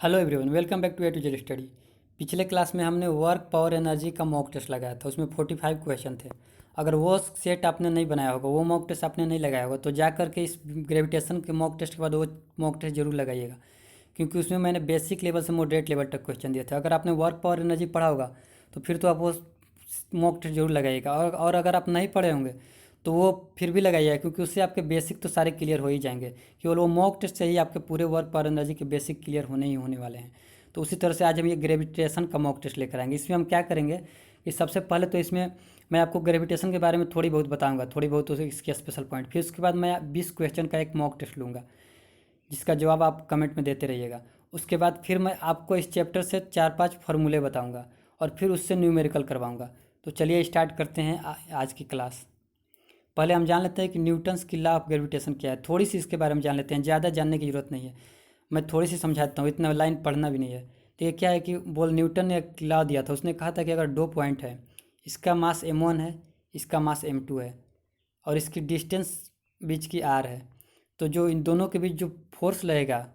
Hello everyone, welcome back to A to Z study. पिछले class में हमने work power energy का mock test लगाया था। उसमें 45 क्वेश्चन थे। अगर वो सेट आपने नहीं बनाया होगा, वो मॉक टेस्ट आपने नहीं लगाया होगा, तो जा करके इस ग्रेविटेशन के मॉक टेस्ट के बाद वो मॉक टेस्ट जरूर लगाइएगा, क्योंकि उसमें मैंने बेसिक लेवल से मॉडरेट लेवल तक क्वेश्चन दिए थे। अगर आपने वर्क पावर एनर्जी पढ़ा होगा तो फिर तो आप वो मॉक टेस्ट जरूर लगाइएगा, और अगर आप नहीं पढ़े होंगे तो वो फिर भी लगाइएगा, क्योंकि उससे आपके बेसिक तो सारे क्लियर हो ही जाएंगे। केवल वो मॉक टेस्ट से ही आपके पूरे वर्क पावर एनर्जी के बेसिक क्लियर होने ही होने वाले हैं। तो उसी तरह से आज हम ये ग्रेविटेशन का मॉक टेस्ट लेकर आएंगे। इसमें हम क्या करेंगे कि सबसे पहले तो इसमें मैं आपको ग्रेविटेशन के बारे में थोड़ी बहुत बताऊंगा, थोड़ी बहुत इसके स्पेशल पॉइंट। फिर उसके बाद मैं 20 क्वेश्चन का एक मॉक टेस्ट लूँगा, जिसका जवाब आप कमेंट में देते रहिएगा। उसके बाद फिर मैं आपको इस चैप्टर से 4-5 फार्मूले बताऊंगा और फिर उससे न्यूमेरिकल करवाऊंगा। तो चलिए स्टार्ट करते हैं आज की क्लास। पहले हम जान लेते हैं कि न्यूटन्स की लॉ ऑफ ग्रेविटेशन क्या है। थोड़ी सी इसके बारे में जान लेते हैं, ज़्यादा जानने की ज़रूरत नहीं है। मैं थोड़ी सी समझाता हूँ, इतना लाइन पढ़ना भी नहीं है। तो ये क्या है कि न्यूटन ने एक लॉ दिया था। उसने कहा था कि अगर दो पॉइंट है, इसका मास m1 है, इसका मास m2 है, और इसकी डिस्टेंस बीच की r है, तो जो इन दोनों के बीच जो फोर्स लगेगा,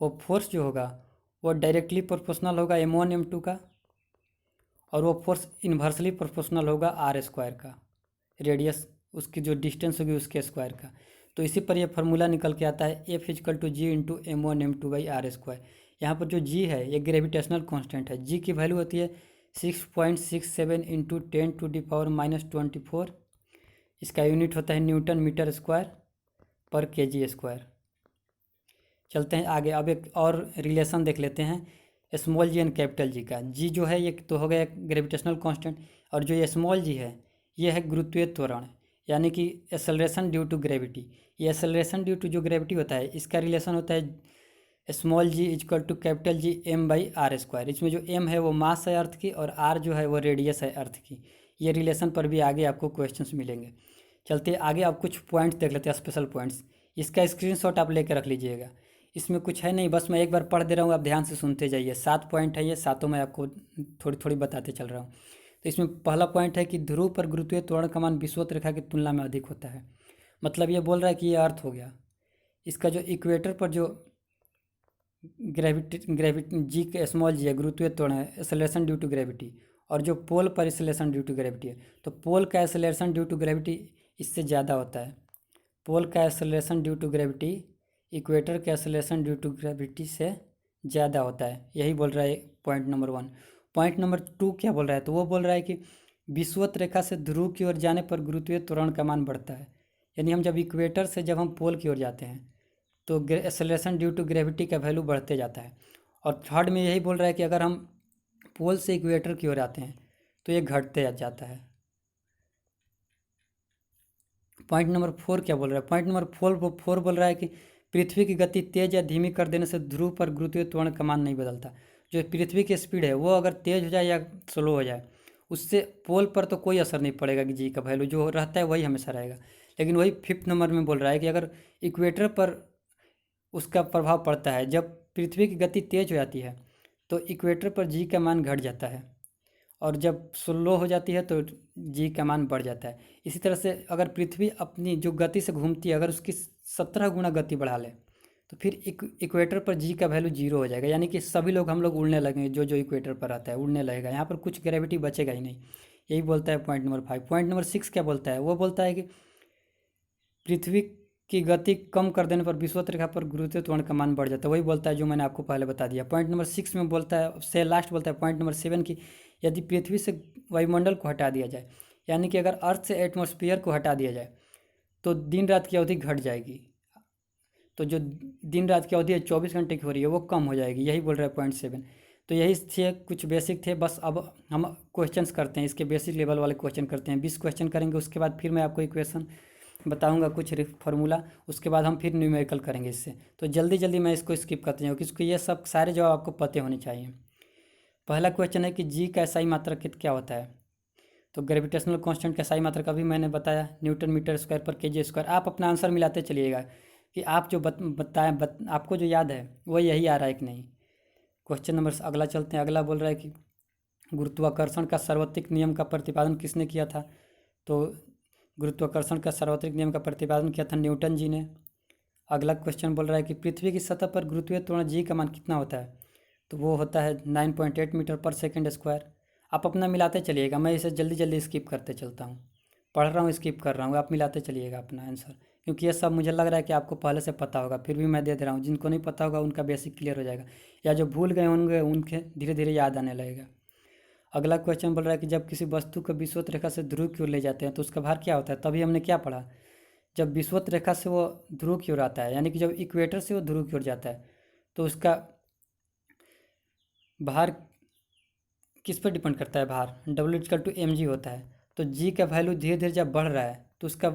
वो फोर्स जो होगा वो डायरेक्टली प्रोपोर्शनल होगा m1 m2 का, और वो फोर्स इन्वर्सली प्रोपोर्शनल होगा आर स्क्वायर का, रेडियस उसकी जो डिस्टेंस होगी उसके स्क्वायर का। तो इसी पर यह फार्मूला निकल के आता है F is equal to G into m1 m2/r²। यहाँ पर जो जी है ये ग्रेविटेशनल कांस्टेंट है। जी की वैल्यू होती है 6.67 इंटू 10⁻⁻24। इसका यूनिट होता है न्यूटन मीटर स्क्वायर पर kg²। चलते हैं आगे। अब एक और रिलेशन देख लेते हैं small G and capital G का। जी जो है ये तो हो गया ग्रेविटेशनल कांस्टेंट, और जो ये स्मॉल जी है ये है गुरुत्वीय त्वरण, यानी कि एक्सेलरेशन ड्यू टू ग्रेविटी। ये एक्सेलरेशन ड्यू टू जो ग्रेविटी होता है इसका रिलेशन होता है small G is equal to capital G m/r²। इसमें जो m है वो मास है अर्थ की, और r जो है वो रेडियस है अर्थ की। ये रिलेशन पर भी आगे आपको क्वेश्चंस मिलेंगे। चलते आगे, आप कुछ पॉइंट्स देख लेते हैं, स्पेशल पॉइंट्स। इसका स्क्रीनशॉट आप लेकर रख लीजिएगा। इसमें कुछ है नहीं, बस मैं एक बार पढ़ दे रहा हूँ, आप ध्यान से सुनते जाइए। 7 पॉइंट है, ये सातों मैं आपको थोड़ी थोड़ी बताते चल रहा हूँ। तो इसमें पहला पॉइंट है कि ध्रुव पर गुरुत्वीय त्वरण का मान विषुवत रेखा की तुलना में अधिक होता है। मतलब ये बोल रहा है कि ये अर्थ हो गया। इसका जो इक्वेटर पर जो ग्रेविटी जी के स्मॉल जी है, गुरुत्वीय त्वरण है, एक्सेलरेशन ड्यू टू ग्रेविटी, और जो पोल पर एक्सेलरेशन ड्यू टू ग्रेविटी है, तो पोल का एक्सेलरेशन ड्यू टू ग्रेविटी इससे ज़्यादा होता है। पोल का acceleration due to gravity equator के एक्सेलरेशन ड्यू टू ग्रेविटी से ज़्यादा होता है। यही बोल रहा है पॉइंट नंबर 1। पॉइंट नंबर 2 क्या बोल रहा है, तो वो बोल रहा है कि विषुवत रेखा से ध्रुव की ओर जाने पर गुरुत्वीय त्वरण का मान बढ़ता है। यानी हम जब इक्वेटर से जब हम पोल की ओर जाते हैं तो एक्सेलरेशन ड्यू टू ग्रेविटी का वैल्यू बढ़ते जाता है। और थर्ड में यही बोल रहा है कि अगर हम पोल से इक्वेटर की ओर आते हैं तो ये घटते जाता है। पॉइंट नंबर 4 क्या बोल रहा है, पॉइंट नंबर फोर बोल रहा है कि पृथ्वी की गति तेज या धीमी कर देने से ध्रुव पर गुरुत्वीय त्वरण का मान नहीं बदलता। जो पृथ्वी की स्पीड है वो अगर तेज हो जाए या स्लो हो जाए, उससे पोल पर तो कोई असर नहीं पड़ेगा कि जी का वैल्यू जो रहता है वही हमेशा रहेगा। लेकिन वही 5th नंबर में बोल रहा है कि अगर इक्वेटर पर उसका प्रभाव पड़ता है, जब पृथ्वी की गति तेज हो जाती है तो इक्वेटर पर जी का मान घट जाता है, और जब स्लो हो जाती है तो जी का मान बढ़ जाता है। इसी तरह से अगर पृथ्वी अपनी जो गति से घूमती है, अगर उसकी 17 गुना गति बढ़ा ले, तो फिर इक्वेटर पर जी का वैल्यू 0 हो जाएगा। यानी कि सभी लोग हम लोग उड़ने लगेंगे, जो जो इक्वेटर पर रहता है उड़ने लगेगा, यहाँ पर कुछ ग्रेविटी बचेगा ही नहीं। यही बोलता है पॉइंट नंबर 5। पॉइंट नंबर 6 क्या बोलता है, वो बोलता है कि पृथ्वी की गति कम कर देने पर विषुवत रेखा पर गुरुत्वीय त्वरण का मान बढ़ जाता है। वही बोलता है जो मैंने आपको पहले बता दिया। पॉइंट नंबर 6 में बोलता है, से लास्ट बोलता है पॉइंट नंबर 7 की यदि पृथ्वी से वायुमंडल को हटा दिया जाए, यानी कि अगर अर्थ से एटमॉस्फेयर को हटा दिया जाए, तो दिन रात की अवधि घट जाएगी। तो जो दिन रात की अवधि है 24 घंटे की हो रही है वो कम हो जाएगी। यही बोल रहा है पॉइंट 7। तो यही थे, कुछ बेसिक थे। बस अब हम क्वेश्चंस करते हैं, इसके बेसिक लेवल वाले क्वेश्चन करते हैं। 20 क्वेश्चन करेंगे, उसके बाद फिर मैं आपको इक्वेशन बताऊंगा, कुछ फार्मूला, उसके बाद हम फिर न्यूमेरिकल करेंगे इससे। तो जल्दी जल्दी मैं इसको स्किप करते जाऊँ, क्योंकि ये सब सारे जवाब आपको पते होने चाहिए। पहला क्वेश्चन है कि जी का SI मात्रक क्या होता है। तो ग्रेविटेशनल कांस्टेंट का SI मात्रक अभी मैंने बताया, न्यूटन मीटर स्क्वायर पर kg²। आप अपना आंसर मिलाते चलिएगा कि आप जो आपको जो याद है वो यही आ रहा है कि नहीं। क्वेश्चन नंबर अगला चलते हैं। अगला बोल रहा है कि गुरुत्वाकर्षण का सार्वत्रिक नियम का प्रतिपादन किसने किया था। तो गुरुत्वाकर्षण का सार्वत्रिक नियम का प्रतिपादन किया था न्यूटन जी ने। अगला क्वेश्चन बोल रहा है कि पृथ्वी की सतह पर गुरुत्वीय त्वरण जी का मान कितना होता है। तो वो होता है 9.8 मीटर पर सेकेंड स्क्वायर। आप अपना मिलाते चलिएगा, मैं इसे जल्दी जल्दी स्किप करते चलता हूँ, पढ़ रहा हूँ स्किप कर रहा हूँ, आप मिलाते चलिएगा अपना आंसर, क्योंकि ये सब मुझे लग रहा है कि आपको पहले से पता होगा, फिर भी मैं दे दे रहा हूँ। जिनको नहीं पता होगा उनका बेसिक क्लियर हो जाएगा, या जो भूल गए होंगे उनके धीरे धीरे याद आने लगेगा। अगला क्वेश्चन बोल रहा है कि जब किसी वस्तु को विषुवत रेखा से ध्रुव की ओर ले जाते हैं तो उसका भार क्या होता है। तभी हमने क्या पढ़ा, जब विषुवत रेखा से वो ध्रुव की ओर आता है, यानी कि जब इक्वेटर से वो ध्रुव की ओर जाता है, तो उसका भार किस पर डिपेंड करता है। भार W=mg होता है। तो जी का वैल्यू धीरे धीरे जब बढ़ रहा है तो उसका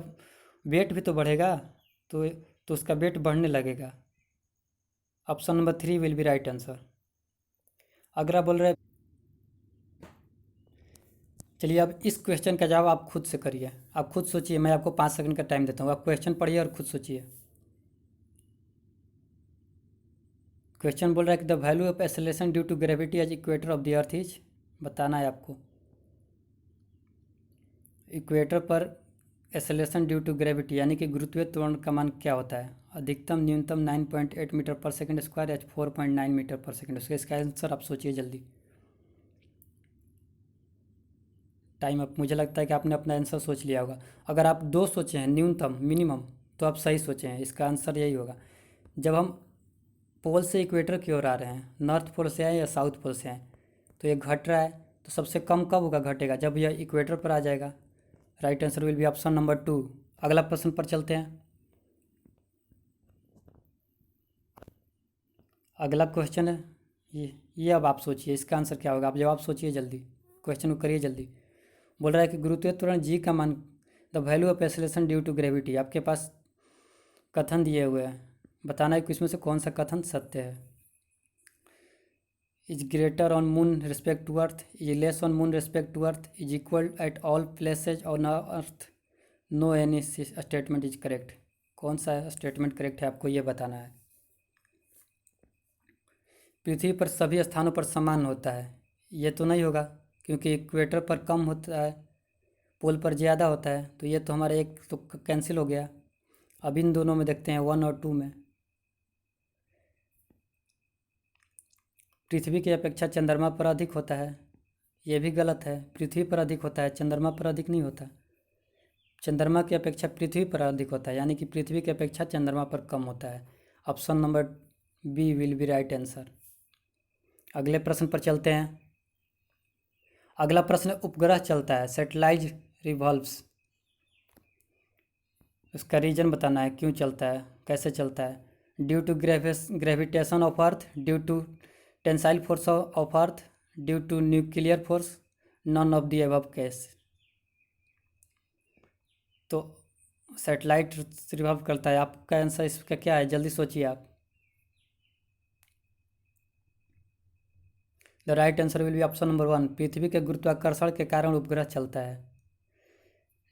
वेट भी तो बढ़ेगा, तो उसका वेट बढ़ने लगेगा। Option number 3 will be right answer. अगला बोल रहा है, चलिए अब इस क्वेश्चन का जवाब आप खुद से करिए, आप खुद सोचिए, मैं आपको 5 सेकंड का टाइम देता हूँ, आप क्वेश्चन पढ़िए और खुद सोचिए। क्वेश्चन बोल रहा है कि the value of acceleration due to gravity at equator of the earth is, बताना है आपको। इक्वेटर पर एक्सेलरेशन ड्यू टू ग्रेविटी यानी कि गुरुत्वीय त्वरण का मान क्या होता है। अधिकतम न्यूनतम 9.8 मीटर पर सेकेंड स्क्वायर या 4.9 मीटर पर सेकेंड। इसका आंसर आप सोचिए जल्दी, टाइम अप। मुझे लगता है कि आपने अपना आंसर सोच लिया होगा। अगर आप दो सोचे हैं न्यूनतम मिनिमम, तो आप सही सोचे हैं, इसका आंसर यही होगा। जब हम पोल से इक्वेटर की ओर आ रहे हैं, नॉर्थ पोल से आए या साउथ पोल से आए, तो ये घट रहा है, तो सबसे कम कब होगा, घटेगा जब यह इक्वेटर पर आ जाएगा। Right answer will be option number 2। अगला प्रश्न पर चलते हैं। अगला क्वेश्चन है ये अब आप सोचिए इसका आंसर क्या होगा, आप जवाब सोचिए जल्दी, क्वेश्चन को करिए जल्दी। बोल रहा है कि गुरुत्वीय त्वरण जी का मान, the value of acceleration due to gravity. आपके पास कथन दिए हुए हैं, बताना है कि इसमें से कौन सा कथन सत्य है। Is greater on moon respect to earth, is less on moon respect to earth, is equal at all places on earth, no any statement is correct. कौन सा स्टेटमेंट करेक्ट है आपको ये बताना है। पृथ्वी पर सभी स्थानों पर समान होता है, ये तो नहीं होगा, क्योंकि इक्वेटर पर कम होता है, पोल पर ज़्यादा होता है, तो ये तो हमारा एक तो कैंसिल हो गया। अब इन दोनों में देखते हैं 1 और 2 में। पृथ्वी की अपेक्षा चंद्रमा पर अधिक होता है, ये भी गलत है। पृथ्वी पर अधिक होता है, चंद्रमा पर अधिक नहीं होता। चंद्रमा की अपेक्षा पृथ्वी पर अधिक होता है, यानी कि पृथ्वी की अपेक्षा चंद्रमा पर कम होता है। Option number B will be right answer. अगले प्रश्न पर चलते हैं। अगला प्रश्न, उपग्रह चलता है, सैटेलाइट रिवॉल्व्स, उसका रीजन बताना है, क्यों चलता है, कैसे चलता है। Due to gravitation of earth, due to tensile force of earth, due to nuclear force, none of the above case. तो सैटेलाइट रिवॉल्व करता है, आपका आंसर इसका क्या है, जल्दी सोचिए आप। The right answer will be option number 1। पृथ्वी के गुरुत्वाकर्षण के कारण उपग्रह चलता है।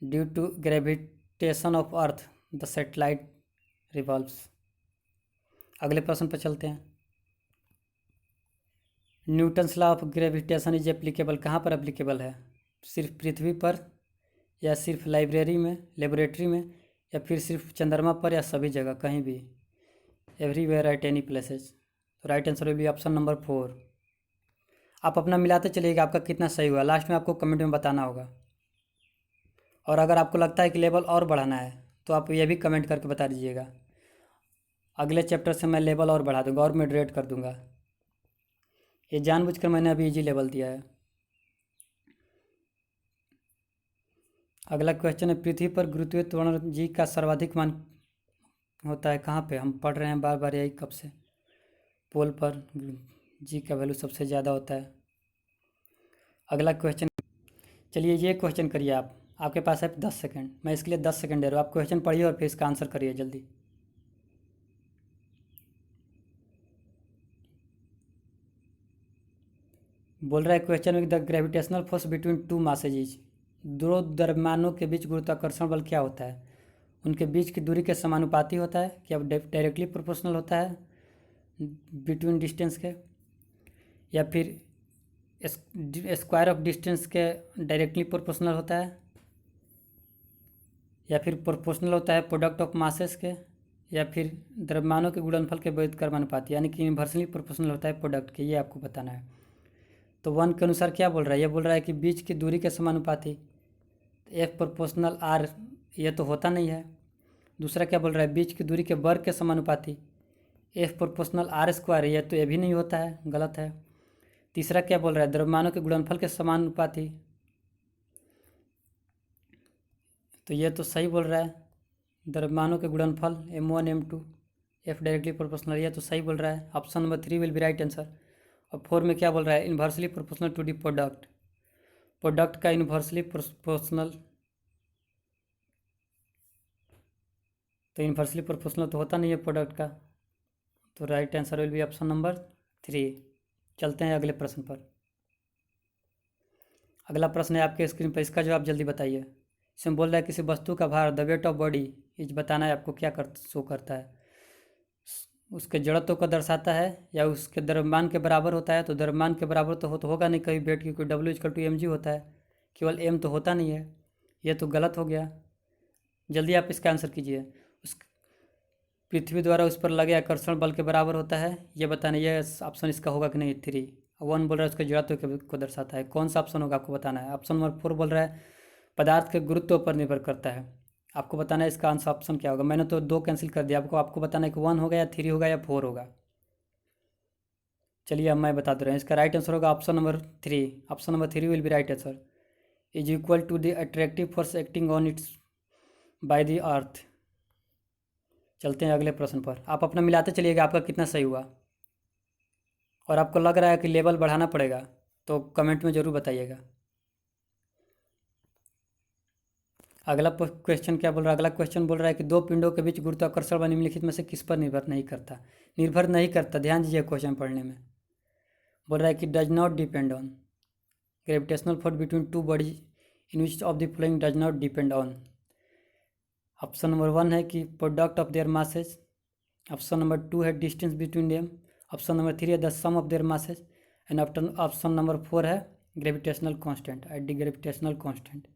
Due to gravitation of earth the satellite revolves. अगले प्रश्न पर चलते हैं। Newton's law of gravitation is applicable, कहाँ पर एप्लीकेबल है, सिर्फ पृथ्वी पर, या सिर्फ लेबोरेटरी में, या फिर सिर्फ चंद्रमा पर, या सभी जगह कहीं भी, एवरीवेयर एट एनी प्लेसेज। तो right answer will be option number 4। आप अपना मिलाते चलिएगा, आपका कितना सही हुआ, लास्ट में आपको कमेंट में बताना होगा। और अगर आपको लगता है कि लेवल और बढ़ाना है तो आप ये भी कमेंट करके बता दीजिएगा। अगले चैप्टर से मैं लेवल और बढ़ा दूंगा और मॉडरेट कर दूंगा। ये जानबूझकर मैंने अभी इजी लेवल दिया है। अगला क्वेश्चन है, पृथ्वी पर गुरुत्वीय त्वरण जी का सर्वाधिक मान होता है कहाँ पे। हम पढ़ रहे हैं बार बार यही कब से, पोल पर जी का वैल्यू सबसे ज़्यादा होता है। अगला क्वेश्चन, चलिए ये क्वेश्चन करिए आप, आपके पास है 10 सेकंड, मैं इसके लिए 10 सेकंड दे रहा हूँ, आप क्वेश्चन पढ़िए और फिर इसका आंसर करिए जल्दी। बोल रहा है क्वेश्चन में, the gravitational force between to masses is, दो द्रव्यमानों के बीच गुरुत्वाकर्षण बल क्या होता है, उनके बीच की दूरी के समानुपाती होता है, क्या डायरेक्टली प्रोपोर्शनल होता है बिटवीन डिस्टेंस के, या फिर स्क्वायर ऑफ डिस्टेंस के डायरेक्टली प्रोपोर्शनल होता है, या फिर प्रोपोर्शनल होता है प्रोडक्ट ऑफ मासेस के, या फिर द्रव्यमानों के गुणनफल के विपरीत कर्मानुपाती, यानी कि इन्वर्सली प्रोपोर्शनल होता है प्रोडक्ट के, ये आपको बताना है। तो 1 के अनुसार क्या बोल रहा है, ये बोल रहा है कि बीच की दूरी के समानुपाती, F प्रोपोर्शनल R, ये तो होता नहीं है। दूसरा क्या बोल रहा है, बीच की दूरी के वर्ग के समानुपाती, F प्रोपोर्शनल R स्क्वायर, ये तो ये भी नहीं होता है, गलत है। तीसरा क्या बोल रहा है, द्रव्यमानों के गुणनफल के समानुपाती, तो ये तो सही बोल रहा है, द्रव्यमानों के गुणनफल M1 M2 F directly proportional, ये तो सही बोल रहा है। Option number 3 will be right answer. और 4 में क्या बोल रहा है, inversely proportional to the product, product का इन्वर्सली प्रोपोर्शनल, तो इन्वर्सली प्रोपोर्शनल तो होता नहीं है प्रोडक्ट का, तो right answer will be option number 3। चलते हैं अगले प्रश्न पर। अगला प्रश्न है आपके स्क्रीन पर, इसका जवाब जल्दी बताइए। इसमें बोल रहा है किसी वस्तु का भार, the weight of body is, बताना है आपको क्या शो करता है, उसके जड़त्व को दर्शाता है या उसके द्रव्यमान के बराबर होता है। तो द्रव्यमान के बराबर तो होगा नहीं कभी वेट, क्योंकि W = mg होता है, केवल m तो होता नहीं है, ये तो गलत हो गया। जल्दी आप इसका आंसर कीजिए। उस पृथ्वी द्वारा उस पर लगे आकर्षण बल के बराबर होता है, ये बताना, ये ऑप्शन इसका होगा कि नहीं। 3 1 बोल रहा है उसके जड़त्व को दर्शाता है, कौन सा ऑप्शन होगा आपको बताना है। ऑप्शन नंबर 4 बोल रहा है पदार्थ के गुरुत्व पर निर्भर करता है, आपको बताना है इसका आंसर ऑप्शन क्या होगा। मैंने तो 2 कैंसिल कर दिया, आपको बताना है कि 1 होगा या 3 होगा या 4 होगा। चलिए अब मैं बता दे रहा हूँ, इसका राइट आंसर होगा option number 3। Option number 3 will be right answer, is equal to the attractive force acting on its by the earth. चलते हैं अगले प्रश्न पर, आप अपना मिलाते चलिएगा आपका कितना सही हुआ, और आपको लग रहा है कि लेवल बढ़ाना पड़ेगा तो कमेंट में ज़रूर बताइएगा। अगला क्वेश्चन क्या बोल रहा है, अगला क्वेश्चन बोल रहा है कि दो पिंडों के बीच गुरुत्वाकर्षण व निम्नलिखित में से किस पर निर्भर नहीं करता। निर्भर नहीं करता, ध्यान दीजिए क्वेश्चन पढ़ने में। बोल रहा है कि does not depend on gravitational force between two bodies in which of the following does not depend on. Option number 1 है कि product of their masses, option number 2 है distance between them, option number 3 है the sum of their masses, and option number 4 है gravitational constant, the gravitational constant.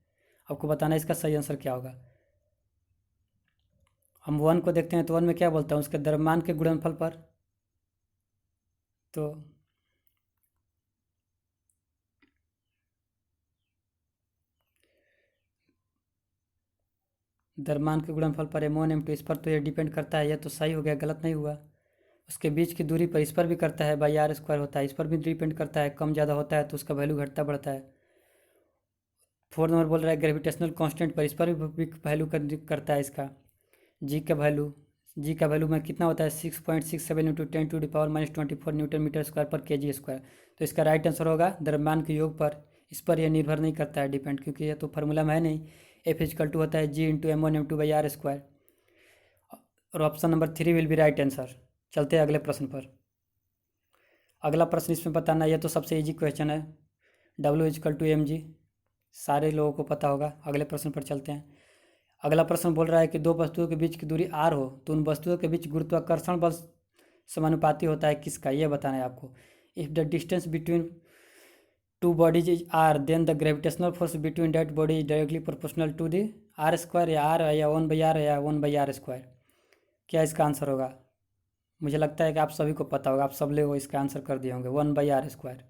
आपको बताना है इसका सही आंसर क्या होगा। हम 1 को देखते हैं, तो 1 में क्या बोलता है, उसके द्रव्यमान के गुणनफल पर, तो द्रव्यमान के गुणनफल पर M1 M2, इस पर तो ये डिपेंड करता है, यह तो सही हो गया, गलत नहीं हुआ। उसके बीच की दूरी पर, इस पर भी करता है, बाई R स्क्वायर होता है, इस पर भी डिपेंड करता है, कम ज़्यादा होता है तो उसका वैल्यू घटता बढ़ता है। 4 नंबर बोल रहा है ग्रेविटेशनल कांस्टेंट पर, इस पर भी वैल्यू करता है इसका, जी का वैल्यू में कितना होता है 6.67 इंटू 10⁻⁻24 न्यूटन मीटर स्क्वायर पर kg स्क्वायर। तो इसका राइट आंसर होगा द्रव्यमान के योग पर, इस पर यह निर्भर नहीं करता है डिपेंड, क्योंकि यह तो फार्मूला में है नहीं। F होता है G × M1 M2/R²। और option number 3 will be right answer. चलते हैं अगले प्रश्न पर। अगला प्रश्न इसमें बताना, यह तो सबसे इजी क्वेश्चन है, W = mg, सारे लोगों को पता होगा। अगले प्रश्न पर चलते हैं। अगला प्रश्न बोल रहा है कि दो वस्तुओं के बीच की दूरी r हो तो उन वस्तुओं के बीच गुरुत्वाकर्षण बल समानुपाती होता है किसका, यह बताना है आपको। If the distance between two bodies is r, then the gravitational force between that body is directly proportional to the R² या r या 1/r या 1/r²। क्या इसका आंसर होगा। मुझे लगता है कि आप सभी को पता होगा, आप सब लोग इसका आंसर कर दिए होंगे, 1/r²।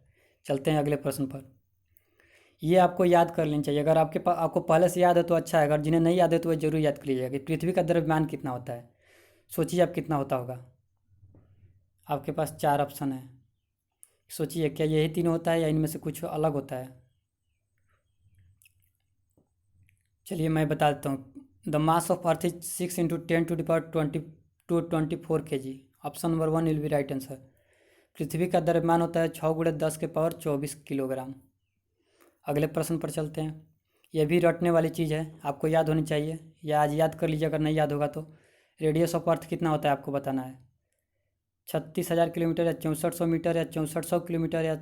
चलते हैं अगले प्रश्न पर। ये आपको याद कर लेनी चाहिए, अगर आपको पहले से याद है तो अच्छा है, अगर जिन्हें नहीं याद है तो वह जरूर याद कर लीजिएगा कि पृथ्वी का द्रव्यमान कितना होता है। सोचिए आप कितना होता होगा। आपके पास 4 ऑप्शन है, सोचिए क्या यही 3 होता है या इनमें से कुछ अलग होता है। चलिए मैं बता देता हूँ। The mass of earth is 6 × 10⁻²⁴ kg। Option number 1 will be right answer. पृथ्वी का द्रव्यमान होता है 6 × 10⁻24 किलोग्राम। अगले प्रश्न पर चलते हैं। यह भी रटने वाली चीज़ है, आपको याद होनी चाहिए, या आज याद कर लीजिए, अगर नहीं याद होगा तो। रेडियस ऑफ अर्थ कितना होता है आपको बताना है। 36,000 किलोमीटर या 6400 मीटर या 6400 किलोमीटर या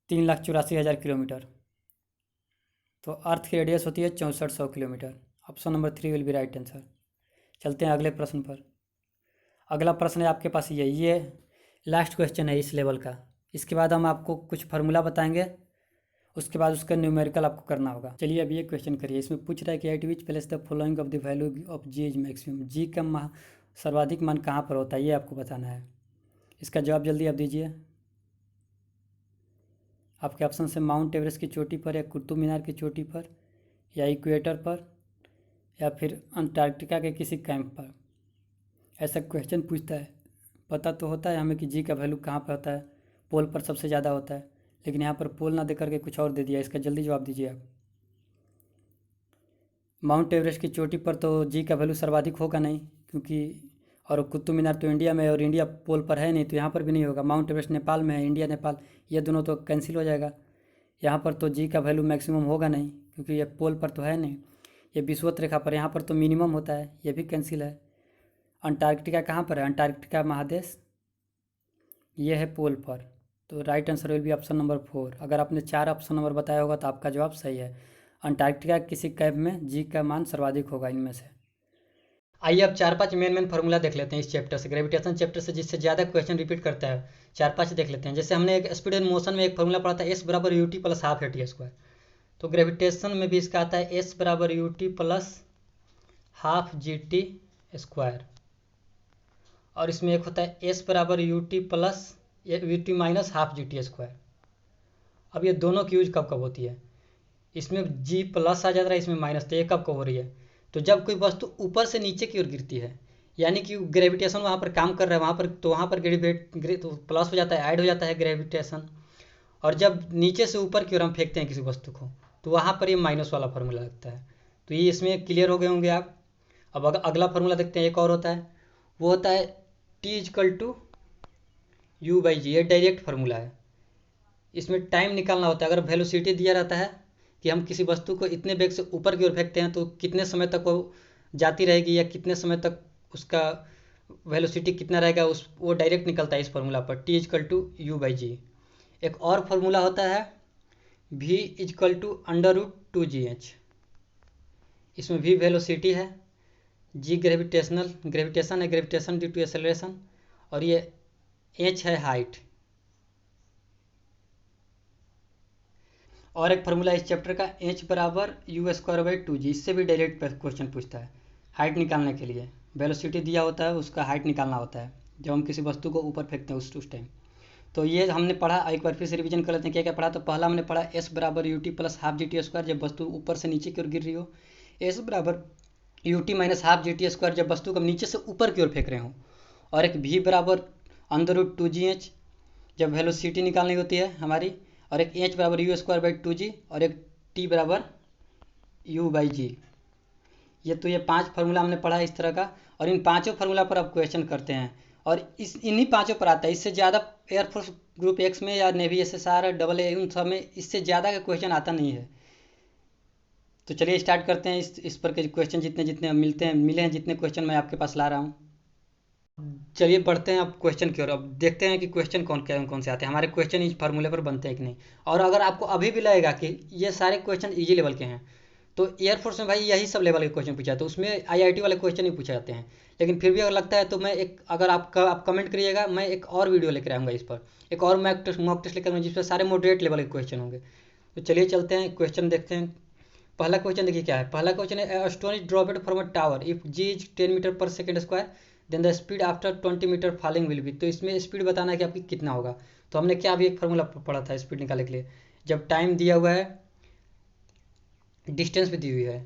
3,84,000 किलोमीटर। तो अर्थ की रेडियस होती है 6400 kilometre. Option number 3 will be right answer. चलते हैं अगले प्रश्न पर। अगला प्रश्न है आपके पास ये लास्ट क्वेश्चन है इस लेवल का। इसके बाद हम आपको कुछ फार्मूला बताएंगे, उसके बाद उसका न्यूमेरिकल आपको करना होगा। चलिए अब ये क्वेश्चन करिए। इसमें पूछ रहा है कि at which place the following of the value of g is maximum. G का सर्वाधिक मान कहाँ पर होता है ये आपको बताना है। इसका जवाब जल्दी आप दीजिए। आपके ऑप्शन से माउंट एवरेस्ट की चोटी पर, या कुतुब मीनार की चोटी पर, या इक्वेटर पर, या फिर अंटार्कटिका के किसी कैंप पर। ऐसा क्वेश्चन पूछता है। पता तो होता है हमें कि जी का वैल्यू कहाँ पर होता है, पोल पर सबसे ज़्यादा होता है, लेकिन यहाँ पर पोल ना दे करके कुछ और दे दिया। इसका जल्दी जवाब दीजिए आप। माउंट एवरेस्ट की चोटी पर तो जी का वैल्यू सर्वाधिक होगा नहीं, क्योंकि और कुतुब मीनार तो इंडिया में है और इंडिया पोल पर है नहीं, तो यहाँ पर भी नहीं होगा। माउंट एवरेस्ट नेपाल में है, इंडिया नेपाल, ये दोनों तो कैंसिल हो जाएगा। यहाँ पर तो जी का वैल्यू मैक्सिमम होगा नहीं, क्योंकि ये पोल पर तो है नहीं। ये विषुवत रेखा पर, यहाँ पर तो मिनिमम होता है, ये भी कैंसिल है। अंटार्कटिका कहाँ पर है? अंटार्कटिका महादेश ये है पोल पर। तो right answer will be option number 4। अगर आपने 4 ऑप्शन नंबर बताया होगा तो आपका जवाब सही है। अंटार्कटिका किसी कैप में जी का मान सर्वाधिक होगा इनमें से। आइए अब 4-5 मेन फार्मूला देख लेते हैं इस चैप्टर से, ग्रेविटेशन चैप्टर से, जिससे ज़्यादा क्वेश्चन रिपीट करता है। 4-5 देख लेते हैं। जैसे हमने एक स्पीड एंड मोशन में एक फार्मूला पढ़ा था, एस बराबर U T plus half A T square. तो ग्रेविटेशन में भी इसका आता है एस बराबर U T plus half G T square. और इसमें एक होता है एस बराबर U T plus U T minus half G T square. अब ये दोनों की यूज कब कब होती है? इसमें जी प्लस आ जाता है, इसमें माइनस, तो ये कब कब हो रही है? तो जब कोई वस्तु ऊपर से नीचे की ओर गिरती है, यानी कि ग्रेविटेशन वहाँ पर काम कर रहा है, वहाँ पर तो वहाँ पर तो प्लस हो जाता है, ऐड हो जाता है ग्रेविटेशन। और जब नीचे से ऊपर की ओर हम फेंकते हैं किसी वस्तु को, तो वहाँ पर ये माइनस वाला फार्मूला लगता है। तो ये इसमें क्लियर हो गए होंगे आप। अब अगला फार्मूला देखते हैं। एक और होता है, वो होता है t equal to u by g. ये डायरेक्ट फार्मूला है। इसमें टाइम निकालना होता है। अगर वेलोसिटी दिया रहता है कि हम किसी वस्तु को इतने वेग से ऊपर की ओर फेंकते हैं तो कितने समय तक वो जाती रहेगी, या कितने समय तक उसका वेलोसिटी कितना रहेगा, उस वो डायरेक्ट निकलता है इस फार्मूला पर, t equal to u by g. एक और फार्मूला होता है v equal to under root two ji h. इसमें v वेलोसिटी है, g ग्रेविटेशन है, ग्रेविटेशन ड्यू टू एक्सेलरेशन, और ये h है हाइट। और एक फार्मूला इस चैप्टर का h बराबर यू स्क्वायर बाई टू जी। इससे भी डायरेक्ट क्वेश्चन पूछता है। हाइट निकालने के लिए वेलोसिटी दिया होता है, उसका हाइट निकालना होता है जब हम किसी वस्तु को ऊपर फेंकते हैं उस टाइम। तो ये हमने पढ़ा, एक बार फिर से रिवीजन कर लेते हैं क्या क्या पढ़ा। तो पहला हमने पढ़ा एस बराबर U T plus half G T square, जब वस्तु ऊपर से नीचे की ओर गिर रही हो। एस बराबर U T minus half G T square, जब वस्तु को हम नीचे से ऊपर की ओर फेंक रहे हो। और एक भी बराबर अंडर रूट टू जी एच, जब वेलोसिटी निकालनी होती है हमारी। और एक एच बराबर U square by two G, और एक टी बराबर यू बाई जी। ये तो ये 5 फार्मूला हमने पढ़ा इस तरह का। और इन पांचों फार्मूला पर अब क्वेश्चन करते हैं, और इन्हीं पांचों पर आता है। इससे ज़्यादा एयरफोर्स ग्रुप एक्स में या नेवी SSR डबल ए उन सब में इससे ज़्यादा का क्वेश्चन आता नहीं है। तो चलिए स्टार्ट करते हैं इस पर के क्वेश्चन जितने जितने मिले हैं, जितने क्वेश्चन मैं आपके पास ला रहा हूँ। चलिए बढ़ते हैं अब क्वेश्चन की ओर। अब देखते हैं कि क्वेश्चन कौन से आते हैं, हमारे क्वेश्चन इस फार्मूले पर बनते हैं कि नहीं। और अगर आपको अभी भी लगेगा कि ये सारे क्वेश्चन ईजी लेवल के हैं, तो एयरफोर्स में भाई यही सब लेवल के क्वेश्चन पूछे जाते हैं, उसमें IIT वाले क्वेश्चन ही पूछे जाते हैं। लेकिन फिर भी अगर लगता है तो मैं एक, अगर आप कमेंट करिएगा, मैं एक और वीडियो लेकर आऊँगा इस पर, एक और मॉक टेस्ट लेकर आऊँगा जिसमें सारे मॉडरेट लेवल के क्वेश्चन होंगे। तो चलिए चलते हैं क्वेश्चन देखते हैं। पहला क्वेश्चन देखिए क्या है। पहला क्वेश्चन है a stone is dropped from a tower if g is 10 metre per second square then the speed after 20 metre falling will be. तो इसमें स्पीड बताना है कि आपकी कितना होगा। तो हमने क्या भी एक फार्मूला पढ़ा था स्पीड निकालने के लिए। जब टाइम दिया हुआ है, डिस्टेंस भी दी हुई है,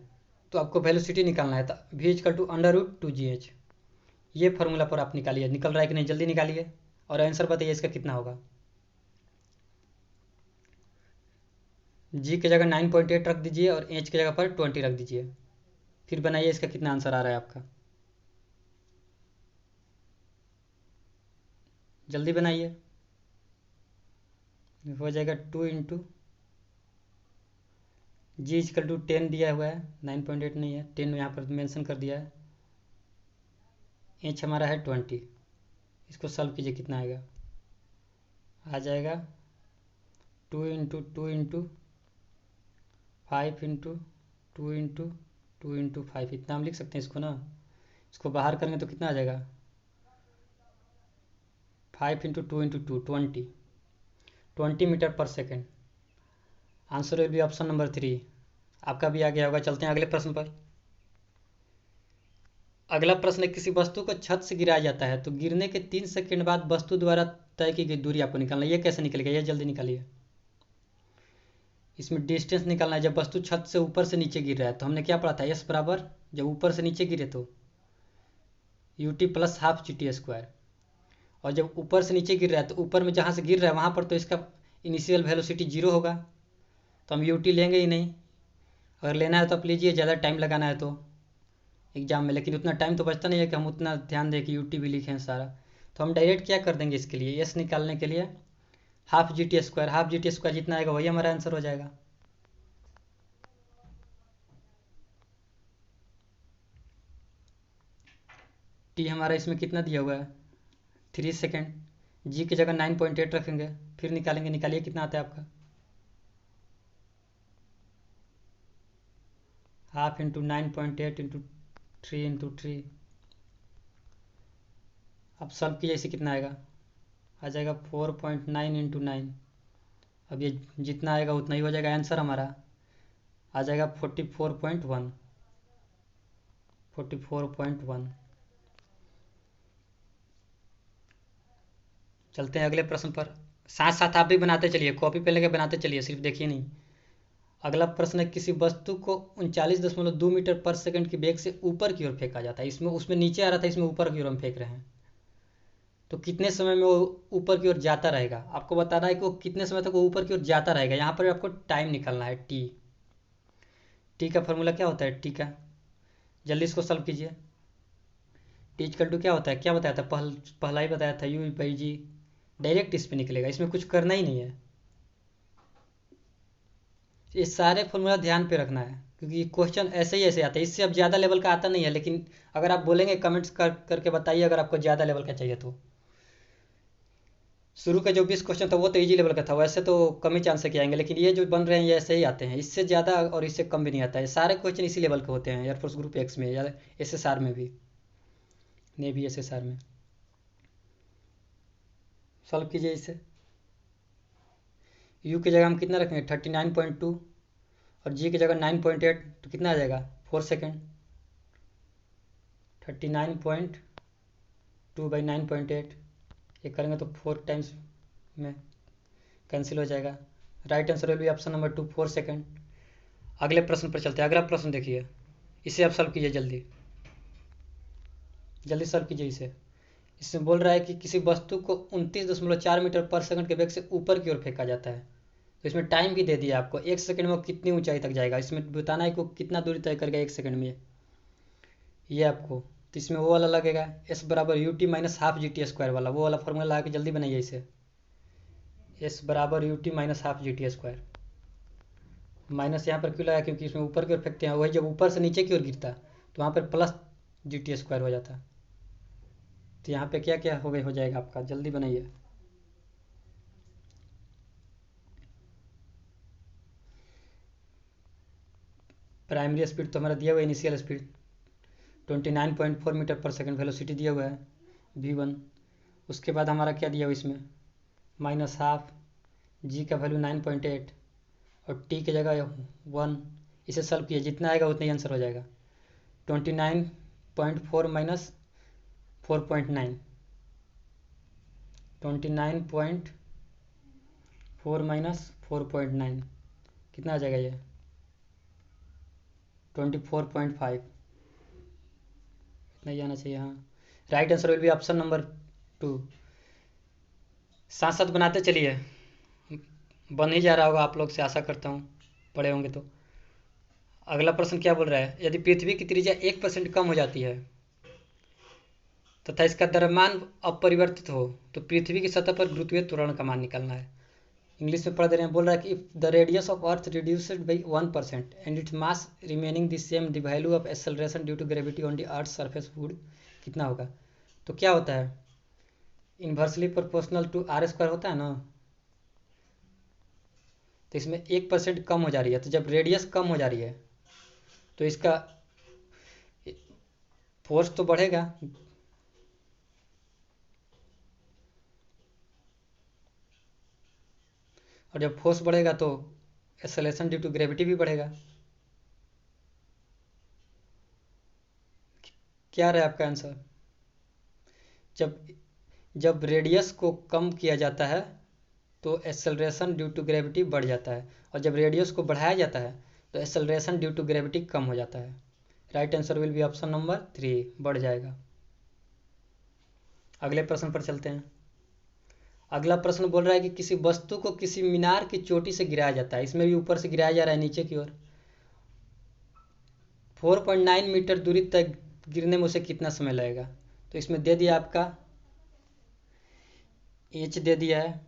तो आपको वेलोसिटी निकालना है। तो V is equal to under root two ji H. ये फार्मूला पर आप निकालिए। निकल रहा है कि नहीं जल्दी निकालिए, और आंसर बताइए इसका कितना होगा। जी की जगह 9.8 रख दीजिए और एच की जगह पर 20 रख दीजिए। फिर बनाइए इसका कितना आंसर आ रहा है आपका। जल्दी बनाइए। हो जाएगा 2 इंटू जी इजकल टू 10 दिया हुआ है, 9.8 नहीं है, 10 यहाँ पर मेंशन कर दिया है। एच हमारा है 20। इसको सॉल्व कीजिए, कितना आएगा। आ जाएगा 2 इंटू 5 इतना हम लिख सकते हैं इसको ना। इसको बाहर करेंगे तो कितना आ जाएगा, 5 into 2 20 metre per second answer will be option number 3। आपका भी आ गया होगा। चलते हैं अगले प्रश्न पर। अगला प्रश्न है, किसी वस्तु को छत से गिराया जाता है तो गिरने के 3 सेकंड बाद वस्तु द्वारा तय की गई दूरी आपको निकालना है। ये कैसे निकलेगा, ये जल्दी निकालिए। इसमें डिस्टेंस निकालना है। जब वस्तु छत से ऊपर से नीचे गिर रहा है तो हमने क्या पढ़ा था, एस बराबर, जब ऊपर से नीचे गिरे तो UT plus half G T square, और जब ऊपर से नीचे गिर रहा है तो ऊपर में जहाँ से गिर रहा है वहाँ पर तो इसका इनिशियल वेलोसिटी 0 होगा, तो हम यूटी लेंगे ही नहीं। अगर लेना है तो आप लीजिए, ज़्यादा टाइम लगाना है तो एग्जाम में, लेकिन उतना टाइम तो बचता नहीं है कि हम उतना ध्यान दें कि यूटी भी लिखें सारा। तो हम डायरेक्ट क्या कर देंगे, इसके लिए एस निकालने के लिए half G T square, half G T square जितना आएगा वही हमारा आंसर हो जाएगा। टी हमारा इसमें कितना दिया हुआ है, 3 सेकेंड। जी की जगह 9.8 रखेंगे, फिर निकालेंगे। निकालिए कितना आता है आपका, हाफ इंटू 9.8 इंटू 3 अब सॉल्व कीजिए, इसे कितना आएगा, आ जाएगा 4.9 इंटू 9। अब ये जितना आएगा उतना ही हो जाएगा। आंसर हमारा आ जाएगा 44.1। 44.1। चलते हैं अगले प्रश्न पर। साथ साथ आप भी बनाते चलिए, कॉपी पे लेके बनाते चलिए, सिर्फ देखिए नहीं। अगला प्रश्न है, किसी वस्तु को 39.2 मीटर पर सेकंड की वेग से ऊपर की ओर फेंका जाता है। इसमें उसमें नीचे आ रहा था, इसमें ऊपर की ओर हम फेंक रहे हैं, तो कितने समय में वो ऊपर की ओर जाता रहेगा। आपको बताना है कि वो कितने समय तक वो ऊपर की ओर जाता रहेगा। यहाँ पर आपको टाइम निकालना है, टी। टी का फॉर्मूला क्या होता है, टी का, जल्दी इसको सॉल्व कीजिए। टी इक्वल टू क्या होता है, क्या बताया था, पहला ही बताया था, यू बाई जी। डायरेक्ट इस पे निकलेगा, इसमें कुछ करना ही नहीं है। ये सारे फॉर्मूला ध्यान पे रखना है, क्योंकि क्वेश्चन ऐसे ही ऐसे आता है। इससे अब ज़्यादा लेवल का आता नहीं है, लेकिन अगर आप बोलेंगे कमेंट्स करके बताइए अगर आपको ज़्यादा लेवल का चाहिए तो। शुरू का जो 20 क्वेश्चन था वो तो इजी लेवल का था, वैसे तो कम ही चांस है कि आएंगे, लेकिन ये जो बन रहे हैं ये ऐसे ही आते हैं। इससे ज़्यादा और इससे कम भी नहीं आता है। सारे क्वेश्चन इसी लेवल के होते हैं एयरफोर्स ग्रुप एक्स में या एसएसआर में भी, नेवी एसएसआर में। सॉल्व कीजिए इसे। यू की जगह हम कितना रखेंगे, 39.2, और जी की जगह 9.8, तो कितना आ जाएगा, 4 सेकेंड। 39.2 बाई 9.8, ये करेंगे तो 4 टाइम्स में कैंसिल हो जाएगा। Right answer will be option number 2, 4 second. अगले प्रश्न पर चलते हैं। अगला प्रश्न देखिए, इसे आप सॉल्व कीजिए, जल्दी जल्दी सॉल्व कीजिए इसे। इसमें बोल रहा है कि किसी वस्तु को 29.4 मीटर पर सेकंड के वेग से ऊपर की ओर फेंका जाता है, तो इसमें टाइम भी दे दिया आपको, 1 सेकंड में वो कितनी ऊंचाई तक जाएगा। इसमें बताना है कि वो कितना दूरी तय करेगा 1 सेकंड में, ये आपको। तो इसमें वो वाला लगेगा, एस बराबर U T minus half G T square वाला, वो वाला फॉर्मूला लगा के जल्दी बनाइए इसे। एस बराबर U T minus half G T square. Minus यहाँ पर क्यों लगा, क्योंकि इसमें ऊपर की ओर फेंकते हैं, वही जब ऊपर से नीचे की ओर गिरता तो वहाँ पर प्लस जी टी स्क्वायर हो जाता। तो यहाँ पे क्या क्या हो जाएगा आपका, जल्दी बनाइए। प्राइमरी स्पीड तो हमारा दिया हुआ है, इनिशियल स्पीड 29.4 मीटर पर सेकंड वेलोसिटी दिया हुआ है v1। उसके बाद हमारा क्या दिया हुआ इसमें, माइनस हाफ, जी का वैल्यू 9.8 और टी की जगह 1। इसे सॉल्व किया, जितना आएगा उतना ही आंसर हो जाएगा। 29.4 माइनस 4.9, 29.4 माइनस 4.9 कितना आ जाएगा, ये 24.5, इतना ही आना चाहिए। हाँ, right answer will be option number 2। साथ साथ बनाते चलिए, बन ही जा रहा होगा आप लोग से, आशा करता हूँ पढ़े होंगे तो। अगला प्रश्न क्या बोल रहा है, यदि पृथ्वी की त्रिज्या 1% कम हो जाती है तथा इसका द्रव्यमान अपरिवर्तित हो तो पृथ्वी की सतह पर गुरुत्वीय त्वरण का मान निकालना है। इंग्लिश में पढ़ दे रहे हैं। बोल रहा है कि if the radius of earth reduced by 1% and its mass remaining the same, the value of acceleration due to gravity on the earth surface would कितना होगा। तो क्या होता है, inversely proportional to R square होता है ना। तो इसमें 1% कम हो जा रही है, तो जब रेडियस कम हो जा रही है तो इसका फोर्स तो बढ़ेगा, और जब फोर्स बढ़ेगा तो एक्सेलरेशन ड्यू टू ग्रेविटी भी बढ़ेगा। क्या रहा आपका आंसर? जब जब रेडियस को कम किया जाता है तो एक्सेलरेशन ड्यू टू ग्रेविटी बढ़ जाता है, और जब रेडियस को बढ़ाया जाता है तो एक्सेलरेशन ड्यू टू ग्रेविटी कम हो जाता है। Right answer will be option number 3, बढ़ जाएगा। अगले प्रश्न पर चलते हैं। अगला प्रश्न बोल रहा है कि किसी वस्तु को किसी मीनार की चोटी से गिराया जाता है, इसमें भी ऊपर से गिराया जा रहा है नीचे की ओर। 4.9 मीटर दूरी तक गिरने में उसे कितना समय लगेगा? तो इसमें दे दिया आपका एच दे दिया है,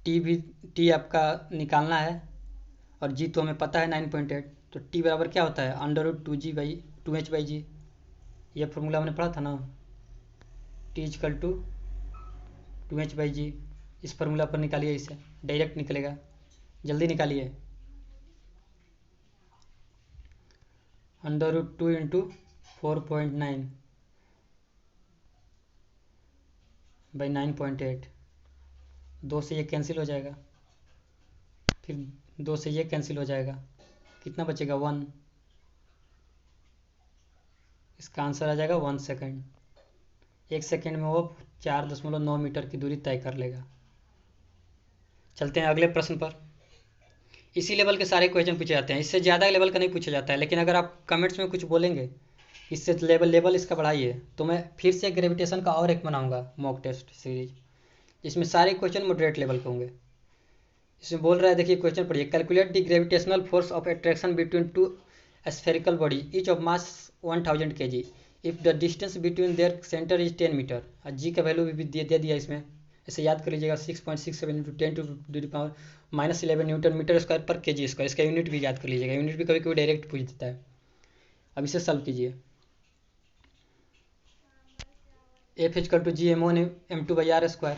टी आपका निकालना है, और जी तो हमें पता है 9.8। तो टी बराबर क्या होता है? √2h/g। ये फॉर्मूला हमने पढ़ा था ना, टी इजकल टू 2h/g। इस फार्मूला पर निकालिए, इसे डायरेक्ट निकलेगा, जल्दी निकालिए। √2 इंटू 4.9/9.8। 2 से ये कैंसिल हो जाएगा, फिर 2 से ये कैंसिल हो जाएगा, कितना बचेगा? 1। इसका आंसर आ जाएगा 1 सेकेंड। 1 सेकेंड में वो 4.9 मीटर की दूरी तय कर लेगा। चलते हैं अगले प्रश्न पर। इसी लेवल के सारे क्वेश्चन पूछे जाते हैं, इससे ज़्यादा लेवल का नहीं पूछा जाता है, लेकिन अगर आप कमेंट्स में कुछ बोलेंगे इससे लेवल इसका बढ़ाइए, तो मैं फिर से ग्रेविटेशन का और एक बनाऊंगा मॉक टेस्ट सीरीज, जिसमें सारे क्वेश्चन मॉडरेट लेवल के होंगे। इसमें बोल रहा है, देखिए क्वेश्चन पढ़िए। Calculate the gravitational force of attraction between two spherical body each of mass 1000 kg if the distance between their centre is 10 metre. जी का वैल्यू भी दे दिया इसमें, इसे याद कर लीजिएगा। 6.67 इंटू 10⁻⁻11 न्यूटन मीटर स्क्वायर पर kg स्क्वायर। इसका यूनिट भी याद कर लीजिएगा, यूनिट भी कभी कभी डायरेक्ट पूछ देता है। अब इसे सॉल्व कीजिए। F is equal to G m1m2/r²।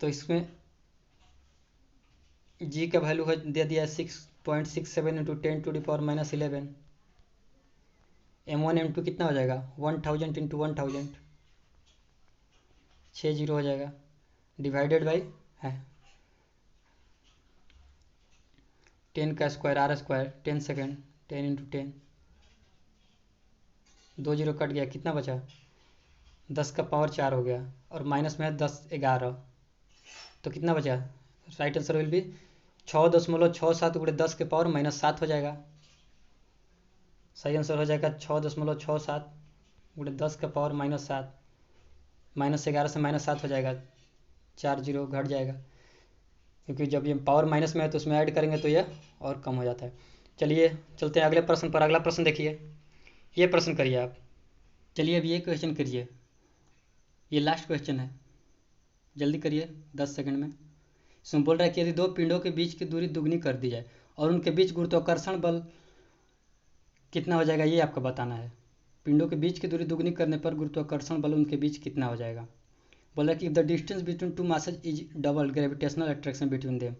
तो इसमें जी का वैल्यू है दे दिया 6.67 इंटू 10⁻⁻11। m1 m2 कितना हो जाएगा? 1000 इंटू 1000, 6 जीरो हो जाएगा, डिवाइडेड बाई है 10 का square r², 10 second, 10 into 10, 2 zero cut गया, कितना बचा? 10 का पावर 4 हो गया, और माइनस में है 10 11, तो कितना बचा? राइट आंसर विल भी 6.67 गुणे 10 के पावर -7 हो जाएगा। सही आंसर हो जाएगा 6.67 गुणे 10 का पावर -7। -11 से -7 हो जाएगा, 4 जीरो घट जाएगा, क्योंकि जब ये पावर माइनस में है तो उसमें ऐड करेंगे तो यह और कम हो जाता है। चलिए चलते हैं अगले प्रश्न पर। अगला प्रश्न देखिए, ये प्रश्न करिए आप। चलिए अब ये क्वेश्चन करिए, ये लास्ट क्वेश्चन है, जल्दी करिए 10 सेकंड में। इसमें बोल रहा है कि यदि दो पिंडों के बीच की दूरी दुगनी कर दी जाए और उनके बीच गुरुत्वाकर्षण बल कितना हो जाएगा, ये आपको बताना है। पिंडों के बीच की दूरी दुगनी करने पर गुरुत्वाकर्षण बल उनके बीच कितना हो जाएगा। बोला कि the distance between to masses is double gravitational attraction between them.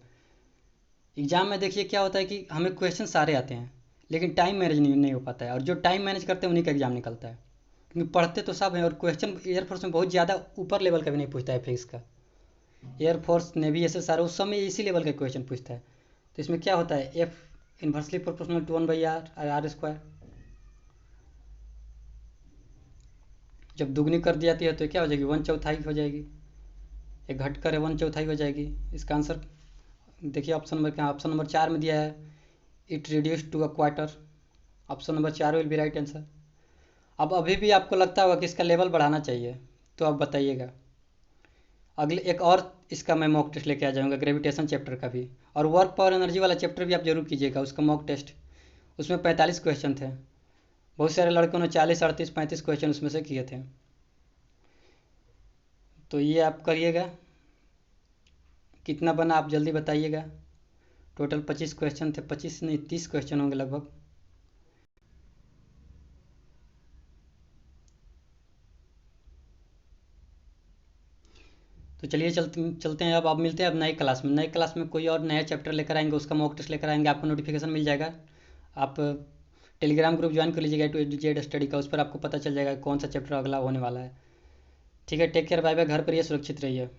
Exam में देखिए क्या होता है कि हमें क्वेश्चन सारे आते हैं, लेकिन टाइम मैनेज नहीं हो पाता है, और जो टाइम मैनेज करते हैं उन्हीं का एग्जाम निकलता है, क्योंकि पढ़ते तो सब हैं, और क्वेश्चन एयरफोर्स में बहुत ज़्यादा ऊपर लेवल का भी नहीं पूछता है फिजिक्स का। एयरफोर्स नेवी ऐसे सारे उस समय इसी लेवल का क्वेश्चन पूछता है। तो इसमें क्या होता है, F inversely proportional to 1/r²। जब दुगनी कर दी जाती है तो क्या हो जाएगी, 1/4 हो जाएगी, एक घट कर 1/4 हो जाएगी। इसका आंसर देखिए ऑप्शन नंबर क्या, ऑप्शन नंबर 4 में दिया है, it reduce to a quarter. Option number 4 will be right answer. अब अभी भी आपको लगता होगा कि इसका लेवल बढ़ाना चाहिए, तो आप बताइएगा। अगले एक और इसका मैं मॉक टेस्ट लेके आ जाऊँगा, ग्रेविटेशन चैप्टर का भी, और वर्क पावर एनर्जी वाला चैप्टर भी आप जरूर कीजिएगा, उसका मॉक टेस्ट। उसमें 45 क्वेश्चन थे, बहुत सारे लड़कों ने 40 38 35 क्वेश्चन उसमें से किए थे। तो ये आप करिएगा, कितना बना आप जल्दी बताइएगा। टोटल 25 क्वेश्चन थे, 25 नहीं 30 क्वेश्चन होंगे लगभग। तो चलिए चलते हैं। अब मिलते हैं अब नई क्लास में। नई क्लास में कोई और नया चैप्टर लेकर आएंगे, उसका मॉक टेस्ट लेकर आएंगे, आपको नोटिफिकेशन मिल जाएगा। आप टेलीग्राम ग्रुप ज्वाइन कर लीजिएगा A to Z स्टडी का, उस पर आपको पता चल जाएगा कौन सा चैप्टर अगला होने वाला है। ठीक है, टेक केयर, बाय बाय, घर पर ये सुरक्षित रहिए।